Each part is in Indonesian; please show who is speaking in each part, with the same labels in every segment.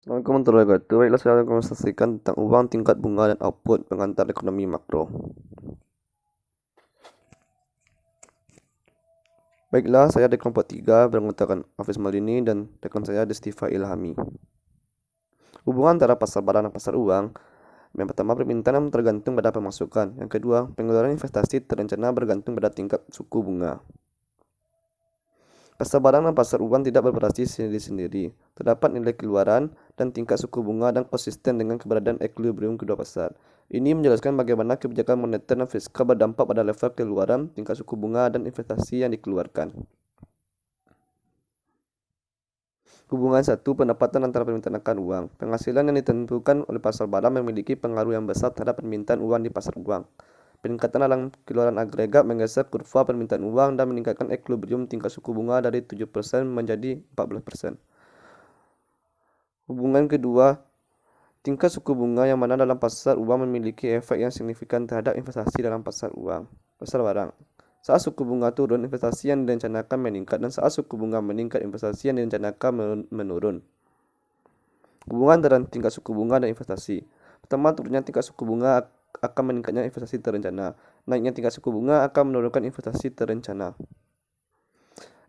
Speaker 1: Assalamualaikum warahmatullahi wabarakatuh. Baiklah, saya akan menyampaikan tentang uang, tingkat bunga, dan output pengantar ekonomi makro. Baiklah, saya dari kelompok 3 beranggotakan Hafiz Malini dan rekan saya Destiva Ilhami. Hubungan antara pasar barang dan pasar uang. Yang pertama, permintaan yang tergantung pada pemasukan. Yang kedua, pengeluaran investasi terencana bergantung pada tingkat suku bunga. Pasar barang dan pasar uang tidak beroperasi sendiri-sendiri. Terdapat nilai keluaran dan tingkat suku bunga dan konsisten dengan keberadaan equilibrium kedua pasar. Ini menjelaskan bagaimana kebijakan moneter dan fiskal berdampak pada level keluaran, tingkat suku bunga, dan investasi yang dikeluarkan. Hubungan 1. Pendapatan antara permintaan akan uang. Penghasilan yang ditentukan oleh pasar barang memiliki pengaruh yang besar terhadap permintaan uang di pasar uang. Peningkatan dalam keluaran agregat menggeser kurva permintaan uang dan meningkatkan equilibrium tingkat suku bunga dari 7% menjadi 14%. Hubungan kedua, tingkat suku bunga yang mana dalam pasar uang memiliki efek yang signifikan terhadap investasi dalam pasar barang. Saat suku bunga turun, investasi yang direncanakan meningkat, dan saat suku bunga meningkat, investasi yang direncanakan menurun. Hubungan antara tingkat suku bunga dan investasi. Pertama, turunnya tingkat suku bunga akan meningkatnya investasi terencana. Naiknya tingkat suku bunga akan menurunkan investasi terencana.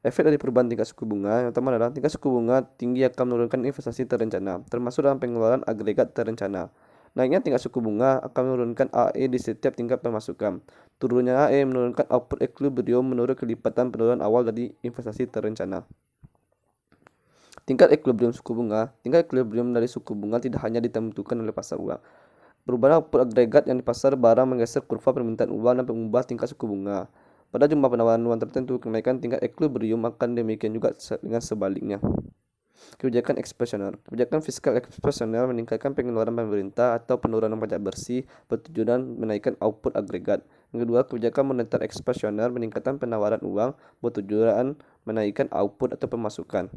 Speaker 1: Efek dari perubahan tingkat suku bunga yang pertama adalah tingkat suku bunga tinggi akan menurunkan investasi terencana, termasuk dalam pengeluaran agregat terencana. Naiknya tingkat suku bunga akan menurunkan AE di setiap tingkat pemasukan. Turunnya AE menurunkan output equilibrium menurut kelipatan penurunan awal dari investasi terencana. Tingkat equilibrium suku bunga. Tingkat equilibrium dari suku bunga tidak hanya ditentukan oleh pasar uang. Perubahan output agregat yang di pasar barang menggeser kurva permintaan uang dan mengubah tingkat suku bunga. Pada jumlah penawaran uang tertentu, kenaikan tingkat equilibrium akan demikian juga dengan sebaliknya. Kebijakan ekspansioner. Kebijakan fiskal ekspansioner meningkatkan pengeluaran pemerintah atau penurunan pajak bersih bertujuan menaikkan output agregat. Yang kedua, kebijakan moneter ekspansioner meningkatkan penawaran uang bertujuan menaikkan output atau pemasukan.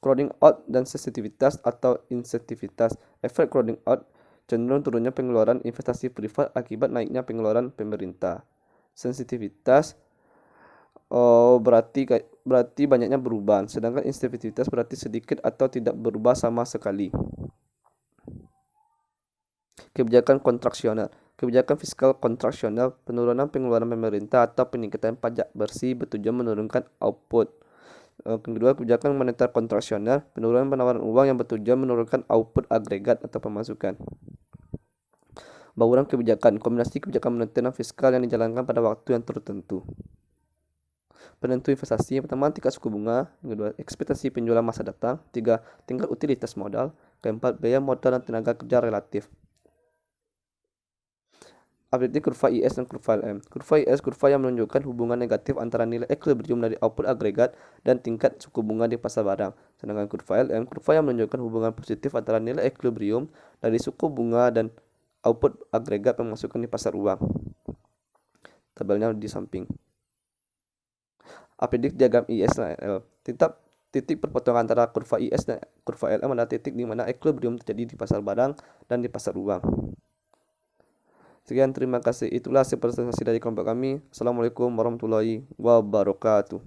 Speaker 1: Crowding out dan sensitivitas atau insentivitas. Efek crowding out cenderung turunnya pengeluaran investasi privat akibat naiknya pengeluaran pemerintah. Sensitivitas berarti banyaknya perubahan, sedangkan insentivitas berarti sedikit atau tidak berubah sama sekali. Kebijakan kontraksional. Kebijakan fiskal kontraksional, penurunan pengeluaran pemerintah atau peningkatan pajak bersih bertujuan menurunkan output. Kedua, kebijakan moneter kontraksional, penurunan penawaran uang yang bertujuan menurunkan output agregat atau pemasukan. Bauran kebijakan, kombinasi kebijakan moneter dan fiskal yang dijalankan pada waktu yang tertentu. Penentu investasi, yang pertama tingkat suku bunga, yang kedua ekspektasi penjualan masa datang, tiga tingkat utilitas modal, keempat biaya modal dan tenaga kerja relatif. Update kurva IS dan kurva LM. Kurva IS kurva yang menunjukkan hubungan negatif antara nilai equilibrium dari output agregat dan tingkat suku bunga di pasar barang. Sedangkan kurva LM kurva yang menunjukkan hubungan positif antara nilai equilibrium dari suku bunga dan output agregat pemasukan di pasar uang. Tabelnya di samping. Update diagram IS dan LM. Titik perpotongan antara kurva IS dan kurva LM adalah titik di mana equilibrium terjadi di pasar barang dan di pasar uang. Sekian, terima kasih. Itulah presentasi dari kelompok kami. Assalamualaikum warahmatullahi wabarakatuh.